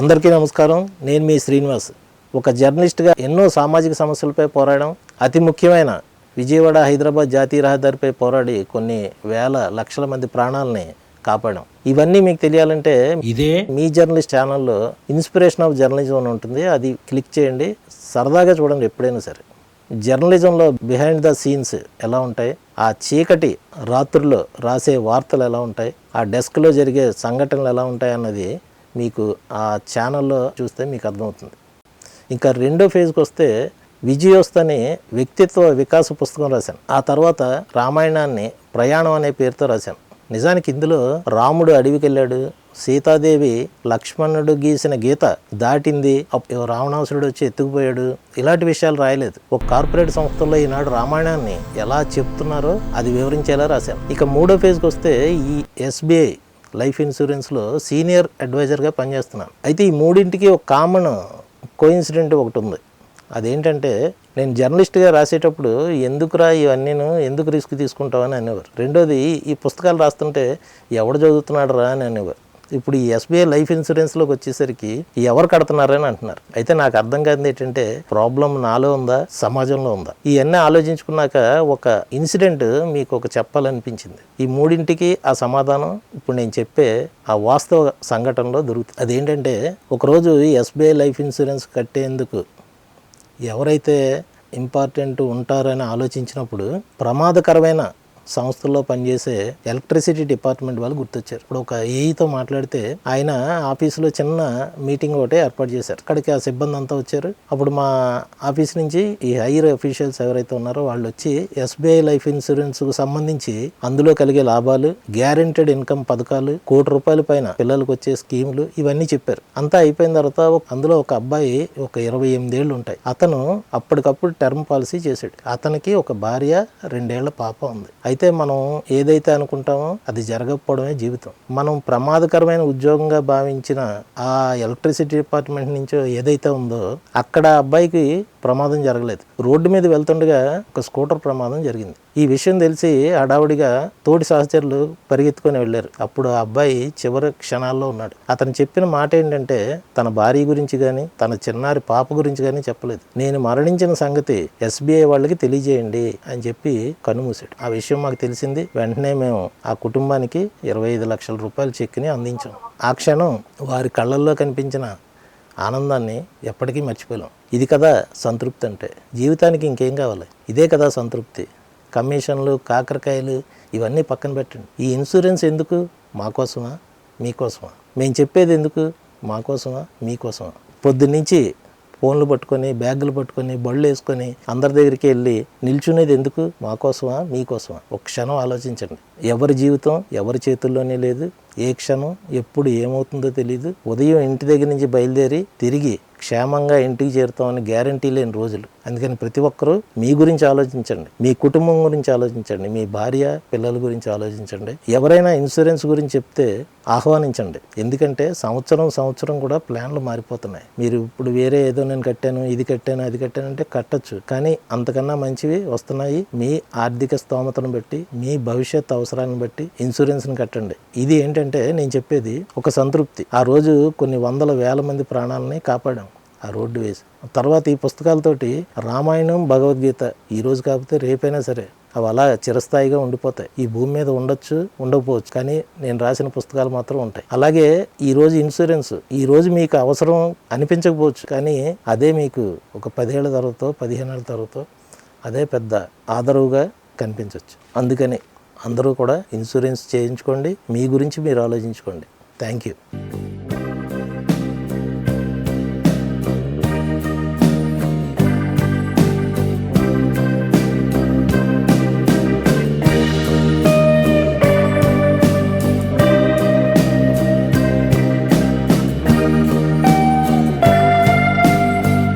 అందరికీ నమస్కారం. నేను మీ శ్రీనివాస్. ఒక జర్నలిస్ట్గా ఎన్నో సామాజిక సమస్యలపై పోరాడడం, అతి ముఖ్యమైన విజయవాడ హైదరాబాద్ జాతీయ రహదారిపై పోరాడి కొన్ని వేల లక్షల మంది ప్రాణాలని కాపాడాం. ఇవన్నీ మీకు తెలియాలంటే ఇదే మీ జర్నలిస్ట్ ఛానల్లో ఇన్స్పిరేషన్ ఆఫ్ జర్నలిజం అని ఉంటుంది. అది క్లిక్ చేయండి, సరదాగా చూడండి. ఎప్పుడైనా సరే జర్నలిజంలో బిహైండ్ ద సీన్స్ ఎలా ఉంటాయి, ఆ చీకటి రాత్రుల్లో రాసే వార్తలు ఎలా ఉంటాయి, ఆ డెస్క్లో జరిగే సంఘటనలు ఎలా ఉంటాయి అన్నది మీకు ఆ ఛానల్లో చూస్తే మీకు అర్థమవుతుంది. ఇంకా రెండో ఫేజ్కి వస్తే విజయోస్తని వ్యక్తిత్వ వికాస పుస్తకం రాశాను. ఆ తర్వాత రామాయణాన్ని ప్రయాణం అనే పేరుతో రాశాను. నిజానికి ఇందులో రాముడు అడవికి వెళ్ళాడు, సీతాదేవి లక్ష్మణుడు గీసిన గీత దాటింది, రావణాసురుడు వచ్చి ఎత్తుకుపోయాడు, ఇలాంటి విషయాలు రాయలేదు. ఒక కార్పొరేట్ సంస్థల్లో ఈనాడు రామాయణాన్ని ఎలా చెప్తున్నారో అది వివరించేలా రాశాను. ఇక మూడో ఫేజ్కి వస్తే ఈ SBI లైఫ్ ఇన్సూరెన్స్లో సీనియర్ అడ్వైజర్గా పనిచేస్తున్నాను. అయితే ఈ మూడింటికి ఒక కామన్ కోఇన్సిడెంట్ ఒకటి ఉంది. అదేంటంటే, నేను జర్నలిస్ట్గా రాసేటప్పుడు ఎందుకురా ఇవన్నీను, ఎందుకు రిస్క్ తీసుకుంటావని అనేవారు. రెండోది, ఈ పుస్తకాలు రాస్తుంటే ఎవడు చదువుతున్నాడు రా అని అనేవారు. ఇప్పుడు ఈ SBI లైఫ్ ఇన్సూరెన్స్లోకి వచ్చేసరికి ఎవరు కడుతున్నారని అంటున్నారు. అయితే నాకు అర్థం కాదు ఏంటంటే, ప్రాబ్లం నాలో ఉందా, సమాజంలో ఉందా? ఇవన్నీ ఆలోచించుకున్నాక ఒక ఇన్సిడెంట్ మీకు ఒక చెప్పాలనిపించింది. ఈ మూడింటికి ఆ సమాధానం ఇప్పుడు నేను చెప్పే ఆ వాస్తవ సంఘటనలో దొరుకుతుంది. అదేంటంటే, ఒకరోజు ఈ SBI లైఫ్ ఇన్సూరెన్స్ కట్టేందుకు ఎవరైతే ఇంపార్టెంట్ ఉంటారని ఆలోచించినప్పుడు ప్రమాదకరమైన సంస్థల్లో పనిచేసే ఎలక్ట్రిసిటీ డిపార్ట్మెంట్ వాళ్ళు గుర్తొచ్చారు. ఇప్పుడు ఒక ఏఈతో మాట్లాడితే ఆయన ఆఫీసులో చిన్న మీటింగ్ ఒకటే ఏర్పాటు చేశారు. అక్కడికి ఆ సిబ్బంది అంతా వచ్చారు. అప్పుడు మా ఆఫీస్ నుంచి ఈ హైయర్ అఫీషియల్స్ ఎవరైతే ఉన్నారో వాళ్ళు వచ్చి SBI లైఫ్ ఇన్సూరెన్స్కు సంబంధించి అందులో కలిగే లాభాలు, గ్యారెంటెడ్ ఇన్కమ్ పథకాలు, ₹1,00,00,000 పైన పిల్లలకు వచ్చే స్కీములు ఇవన్నీ చెప్పారు. అంతా అయిపోయిన తర్వాత అందులో ఒక అబ్బాయి, ఒక 28 ఏళ్ళు ఉంటాయి, అతను అప్పటికప్పుడు టర్మ్ పాలసీ చేశాడు. అతనికి ఒక భార్య, 2 ఏళ్ల పాప ఉంది. అయితే మనం ఏదైతే అనుకుంటామో అది జరగకపోవడమే జీవితం. మనం ప్రమాదకరమైన ఉద్యోగంగా భావించిన ఆ ఎలక్ట్రిసిటీ డిపార్ట్మెంట్ నుంచి ఏదైతే ఉందో అక్కడ అబ్బాయికి ప్రమాదం జరగలేదు. రోడ్డు మీద వెళ్తుండగా ఒక స్కూటర్ ప్రమాదం జరిగింది. ఈ విషయం తెలిసి హడావుడిగా తోటి సహచరులు పరిగెత్తుకొని వెళ్ళారు. అప్పుడు ఆ అబ్బాయి చివరి క్షణాల్లో ఉన్నాడు. అతను చెప్పిన మాట ఏంటంటే, తన భార్య గురించి కానీ తన చిన్నారి పాప గురించి కానీ చెప్పలేదు. నేను మరణించిన సంగతి SBI వాళ్ళకి తెలియజేయండి అని చెప్పి కన్నుమూసాడు. ఆ విషయం మాకు తెలిసింది. వెంటనే మేము ఆ కుటుంబానికి ₹25 లక్షల చెక్ని అందించాం. ఆ క్షణం వారి కళ్ళల్లో కనిపించిన ఆనందాన్ని ఎప్పటికీ మర్చిపోలేం. ఇది కదా సంతృప్తి అంటే. జీవితానికి ఇంకేం కావాలి? ఇదే కదా సంతృప్తి. కమిషన్లు, కాకరకాయలు ఇవన్నీ పక్కన పెట్టండి. ఈ ఇన్సూరెన్స్ ఎందుకు? మాకోసమా, మీకోసమా? మేము చెప్పేది ఎందుకు? మాకోసమా, మీకోసమా? పొద్దున్నుంచి ఫోన్లు పట్టుకొని, బ్యాగులు పట్టుకొని, బళ్ళు వేసుకొని అందరి దగ్గరికి వెళ్ళి నిల్చునేది ఎందుకు? మాకోసమా, మీకోసమా? ఒక క్షణం ఆలోచించండి. ఎవరి జీవితం ఎవరి చేతుల్లోనే లేదు. ఏ క్షణం ఎప్పుడు ఏమవుతుందో తెలియదు. ఉదయం ఇంటి దగ్గర నుంచి బయలుదేరి తిరిగి క్షేమంగా ఇంటికి చేరుతామని గ్యారంటీ లేని రోజులు. అందుకని ప్రతి ఒక్కరూ మీ గురించి ఆలోచించండి, మీ కుటుంబం గురించి ఆలోచించండి, మీ భార్య పిల్లల గురించి ఆలోచించండి. ఎవరైనా ఇన్సూరెన్స్ గురించి చెప్తే ఆహ్వానించండి. ఎందుకంటే సంవత్సరం కూడా ప్లాన్లు మారిపోతున్నాయి. మీరు ఇప్పుడు వేరే ఏదో నేను కట్టాను, ఇది కట్టాను, అది కట్టాను అంటే కట్టచ్చు, కానీ అంతకన్నా మంచివి వస్తున్నాయి. మీ ఆర్థిక స్తోమతను బట్టి, మీ భవిష్యత్ అవసరాలను బట్టి ఇన్సూరెన్స్ని కట్టండి. ఇది ఏంటంటే నేను చెప్పేది ఒక సంతృప్తి. ఆ రోజు కొన్ని వందల వేల మంది ప్రాణాలని కాపాడాం ఆ రోడ్డు వేసి. తర్వాత ఈ పుస్తకాలతోటి రామాయణం, భగవద్గీత ఈరోజు కాకపోతే రేపైనా సరే అవి అలా చిరస్థాయిగా ఉండిపోతాయి. ఈ భూమి మీద ఉండొచ్చు, ఉండకపోవచ్చు, కానీ నేను రాసిన పుస్తకాలు మాత్రం ఉంటాయి. అలాగే ఈరోజు ఇన్సూరెన్స్ ఈరోజు మీకు అవసరం అనిపించకపోవచ్చు, కానీ అదే మీకు ఒక 10 ఏళ్ల తర్వాత, 15 ఏళ్ల తర్వాత అదే పెద్ద ఆదరవుగా కనిపించవచ్చు. అందుకని అందరూ కూడా ఇన్సూరెన్స్ చేయించుకోండి. మీ గురించి మీరు ఆలోచించుకోండి. Thank you.